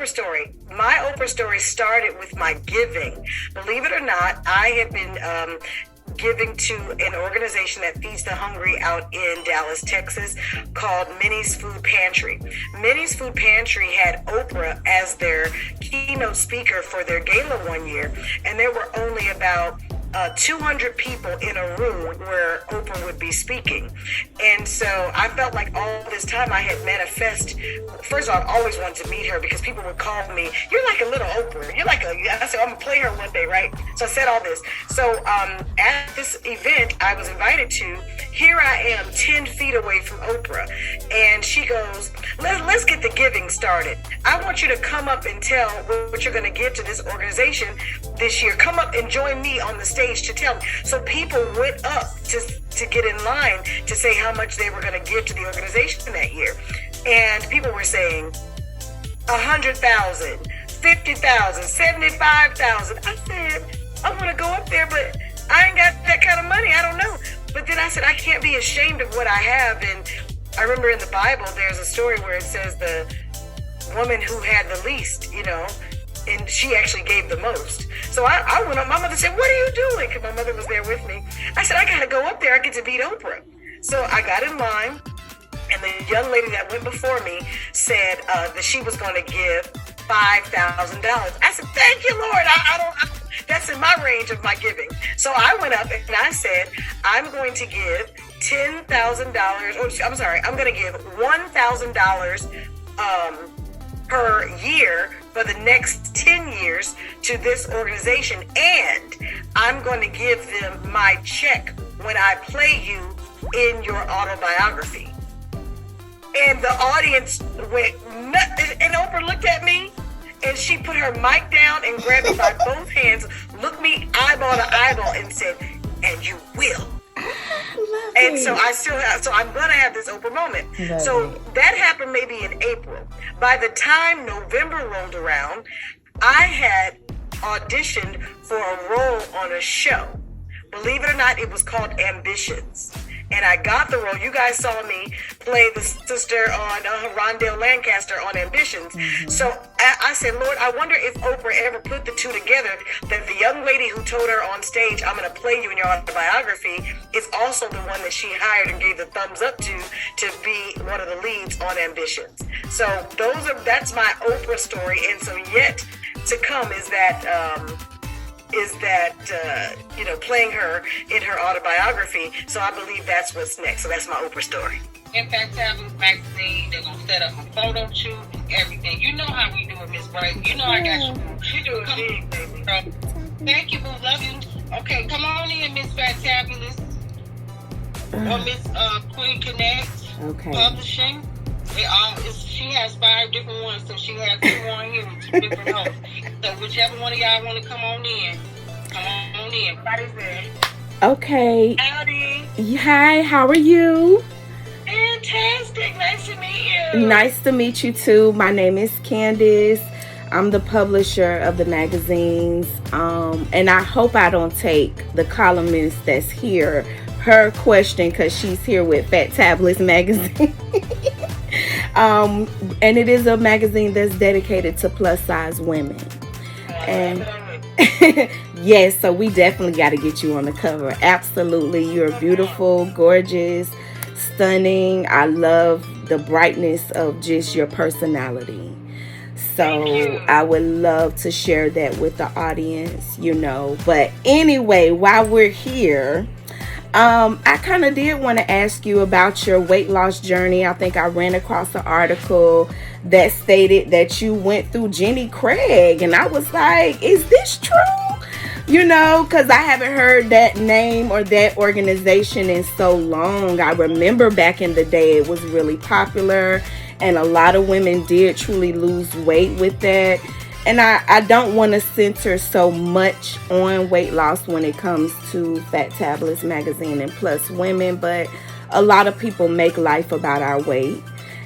Oprah story. My Oprah story started with my giving. Believe it or not, I have been giving to an organization that feeds the hungry out in Dallas, Texas, called Minnie's Food Pantry. Minnie's Food Pantry had Oprah as their keynote speaker for their gala one year, and there were only about 200 people in a room where Oprah would be speaking. And so I felt like all this time I had manifest. First of all, I always wanted to meet her because people would call me, you're like a little Oprah. You're like I said, I'm going to play her one day, right? So I said all this. So at this event I was invited to, here I am 10 feet away from Oprah. And she goes, let's get the giving started. I want you to come up and tell what you're going to give to this organization this year. Come up and join me on the stage to tell me. So people went up to get in line to say how much they were going to give to the organization that year. And people were saying 100,000, 50,000, 75,000. I said, I want to go up there, but I ain't got that kind of money. I don't know. But then I said, I can't be ashamed of what I have. And I remember in the Bible, there's a story where it says the woman who had the least, and she actually gave the most. So I went up. My mother said, what are you doing? Because my mother was there with me. I said, I got to go up there. I get to beat Oprah. So I got in line, and the young lady that went before me said that she was going to give $5,000. I said, thank you, Lord. I don't that's in my range of my giving. So I went up and I said, I'm going to give $10,000. I'm sorry, I'm going to give $1,000 per year for the next 10 years to this organization, and I'm going to give them my check when I play you in your autobiography. And the audience went nuts, and Oprah looked at me, and she put her mic down and grabbed me by both hands, looked me eyeball to eyeball, and said, and you will. And so I'm going to have this Oprah moment. So that happened maybe in April. By the time November rolled around, I had auditioned for a role on a show. Believe it or not, it was called Ambitions. And I got the role. You guys saw me play the sister on Rondell Lancaster on Ambitions. Mm-hmm. So I said, Lord, I wonder if Oprah ever put the two together, that the young lady who told her on stage, I'm going to play you in your autobiography, is also the one that she hired and gave the thumbs up to be one of the leads on Ambitions. So that's my Oprah story. And so yet to come is that playing her in her autobiography. So I believe that's what's next. So that's my Oprah story. In fact, Tablet Magazine, they're going to set up a photo shoot, everything. You know how we do it, Miss Brely. You know I got you. You do it big, baby. Thank you, boo. Love you. Okay, come on in, Miss Fantabulous. Or Miss Queen Connect. Okay. Publishing. She has 5 different ones, so she has 2 on here with 2 different hosts. So whichever one of y'all want to come on in. Come on in. Everybody's there. Okay. Howdy. Hi, how are you? Fantastic. Nice to meet you. Nice to meet you too. My name is Candace. I'm the publisher of the magazines. And I hope I don't take the columnist that's here her question, because she's here with Fantabulous Magazine. And it is a magazine that's dedicated to plus size women. And yes, so we definitely got to get you on the cover. Absolutely. You're beautiful, gorgeous, stunning. I love the brightness of just your personality. So I would love to share that with the audience, But anyway, while we're here, I kind of did want to ask you about your weight loss journey. I think I ran across an article that stated that you went through Jenny Craig, and I was like, is this true? Because I haven't heard that name or that organization in so long. I remember back in the day it was really popular, and a lot of women did truly lose weight with that. And I don't want to center so much on weight loss when it comes to Fantabulous Magazine and Plus Women, but a lot of people make life about our weight.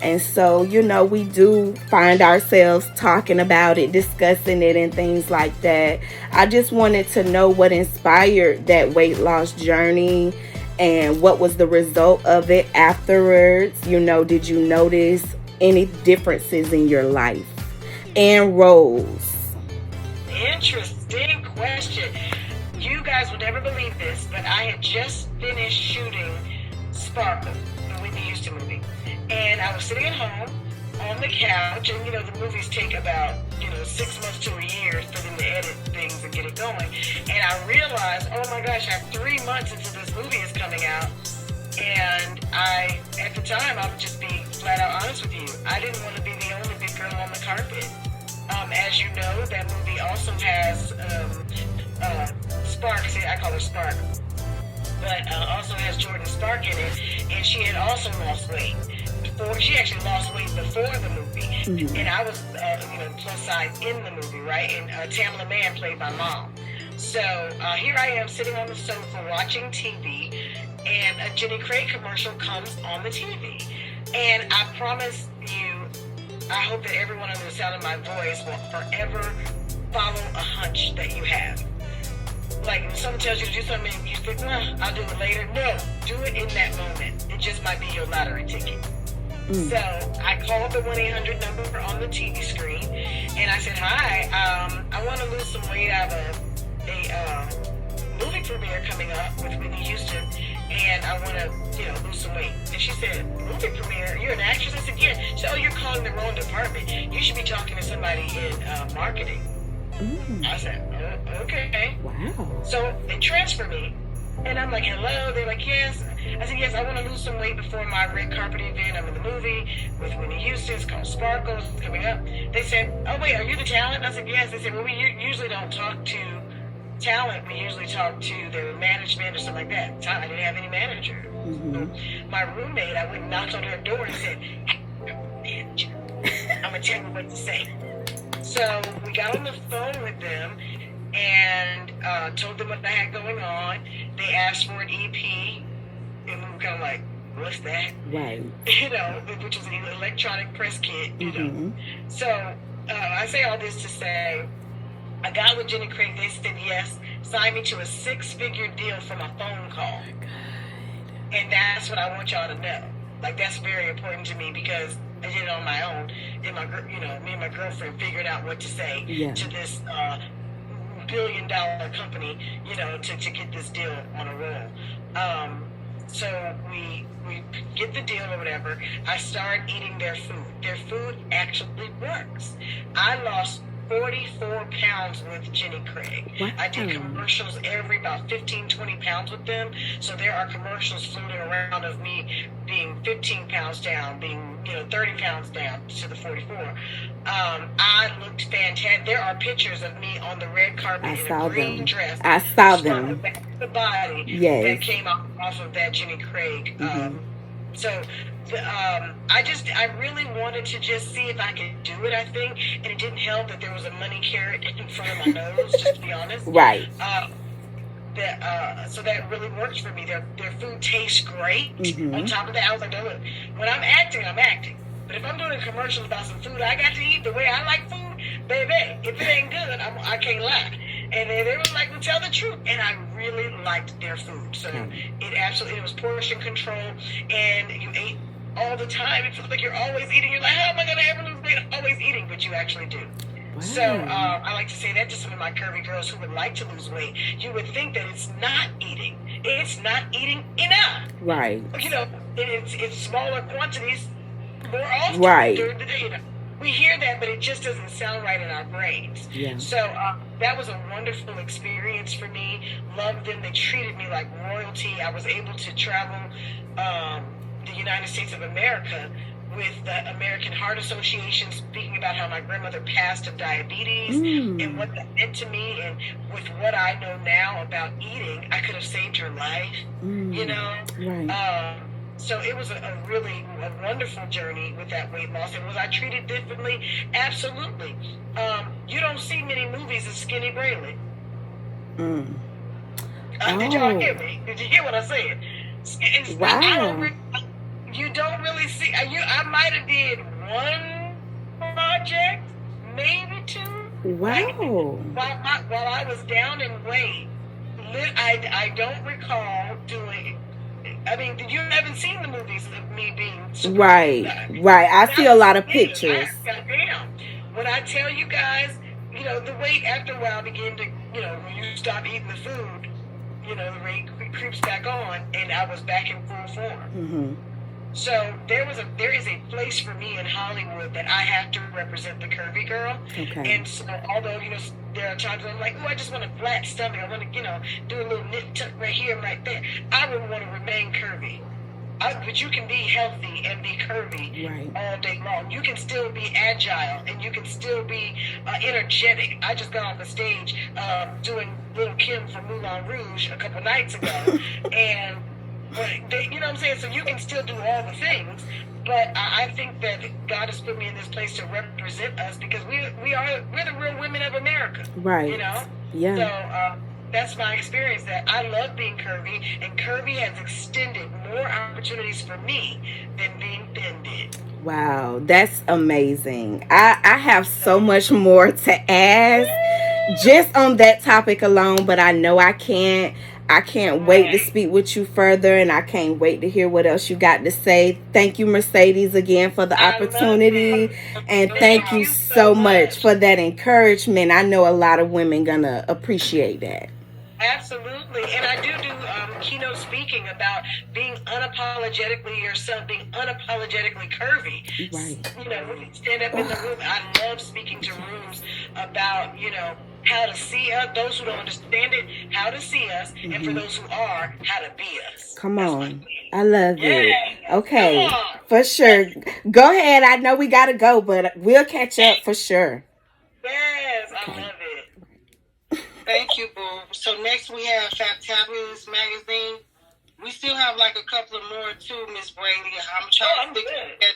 And so, we do find ourselves talking about it, discussing it, and things like that. I just wanted to know what inspired that weight loss journey and what was the result of it afterwards. Did you notice any differences in your life and roles? Interesting question. You guys will never believe this, but I had just finished shooting Sparkle, the Whitney Houston movie. And I was sitting at home on the couch, and the movies take about 6 months to a year for them to edit things and get it going. And I realized, oh my gosh, I'm 3 months into this movie is coming out. And at the time, I would just be flat out honest with you. I didn't want to be the only big girl on the carpet. As you know, that movie also has Spark. See, I call her Spark, but also has Jordan Spark in it, and she had also lost weight. She actually lost weight before the movie, Mm-hmm. and I was, plus size in the movie, right? And Tamala Mann played my mom. So here I am sitting on the sofa watching TV, and a Jenny Craig commercial comes on the TV, and I promise you, I hope that everyone under the sound of my voice will forever follow a hunch that you have. Like when someone tells you to do something and you think, I'll do it later. No, do it in that moment. It just might be your lottery ticket. So I called the 1-800 number on the TV screen, and I said, hi, I want to lose some weight. I have a movie premiere coming up with Whitney Houston, and I want to, lose some weight. And she said, movie premiere? You're an actress? I said, yeah. She said, oh, you're calling the wrong department. You should be talking to somebody in marketing. I said, oh, okay. Wow. So they transfer me, and I'm like, hello? They're like, yes. I said, yes, I want to lose some weight before my red carpet event. I'm in the movie with Whitney Houston. It's called Sparkle. It's coming up. They said, oh, wait, are you the talent? I said, yes. They said, well, we usually don't talk to talent. We usually talk to the management or something like that. I didn't have any manager. So my roommate, I went and knocked on her door and said, manager, I'm going to tell you what to say. So we got on the phone with them and told them what I had going on. They asked for an EP, and we were kind of like, what's that? Right. Which is an electronic press kit, So I say all this to say, I got with Jenny Craig. They said yes, signed me to a 6-figure deal from a phone call. And that's what I want y'all to know. Like, that's very important to me because I did it on my own. And me and my girlfriend figured out what to say to this billion-dollar company, to get this deal on a roll. So we get the deal or whatever. I start eating their food. Their food actually works. I lost 44 pounds with Jenny Craig. Wow. I did commercials every about 15, 20 pounds with them. So there are commercials floating around of me being 15 pounds down, being 30 pounds down to the 44. I looked fantastic. There are pictures of me on the red carpet in a green dress. I saw them. The body that came off of that Jenny Craig. I really wanted to just see if I could do it, I think. And it didn't help that there was a money carrot in front of my nose, just to be honest. Right. So that really works for me. Their food tastes great. On top of that, I was like, look, when I'm acting, I'm acting. But if I'm doing a commercial about some food I got to eat the way I like food, baby, if it ain't good, I can't lie. And they were like, well, tell the truth. And I really liked their food. So it was portion control. And you ate all the time. It feels like you're always eating. You're like, how am I going to ever lose weight? I'm always eating, but you actually do. Wow. So I like to say that to some of my curvy girls who would like to lose weight. You would think that it's not eating. It's not eating enough. Right. It's smaller quantities more often during the day. We hear that, but it just doesn't sound right in our brains. Yeah. So that was a wonderful experience for me. Loved them. They treated me like royalty. I was able to travel the United States of America with the American Heart Association, speaking about how my grandmother passed of diabetes and what that meant to me. And with what I know now about eating, I could have saved her life, Right. So it was a really wonderful journey with that weight loss. And was I treated differently? Absolutely. You don't see many movies of Skinny Brely. Did y'all hear me? Did you hear what I said? Wow. You don't really see. I might have did one project, maybe two. Wow. While I was down in weight, I don't recall doing. I mean, you haven't seen the movies of me being right. I see a lot of pictures. Goddamn. when I tell you guys, the weight after a while began to, when you stop eating the food, the weight creeps back on, and I was back in full form. Mm-hmm. So there is a place for me in Hollywood that I have to represent the curvy girl. Okay. And so although, there are times when I'm like, oh, I just want a flat stomach. I want to, do a little nip tuck right here and right there. I would want to remain curvy. But you can be healthy and be curvy all day long. You can still be agile and you can still be energetic. I just got off the stage doing Little Kim from Moulin Rouge a couple nights ago. And, you know what I'm saying? So you can still do all the things. But I think that God has put me in this place to represent us because we're the real women of America. Right. Yeah. So, that's my experience, that I love being curvy, and curvy has extended more opportunities for me than being thin did. Wow, that's amazing. I have so much more to ask just on that topic alone, but I know I can't wait to speak with you further, and I can't wait to hear what else you got to say. Thank you, Mercedes, again for the opportunity, and thank you so much for that encouragement. I know a lot of women gonna appreciate that. Absolutely. And I do keynote speaking about being unapologetically yourself, being unapologetically curvy. Right. When you stand up in the room, I love speaking to rooms about, how to see us, those who don't understand it, how to see us, and for those who are, how to be us. Come on. I love it. Okay. For sure. Go ahead. I know we got to go, but we'll catch up for sure. Yes, I love it. Thank you, boo. So next we have Fantabulous Magazine. We still have like a couple of more too, Miss Brely. I'm trying to think.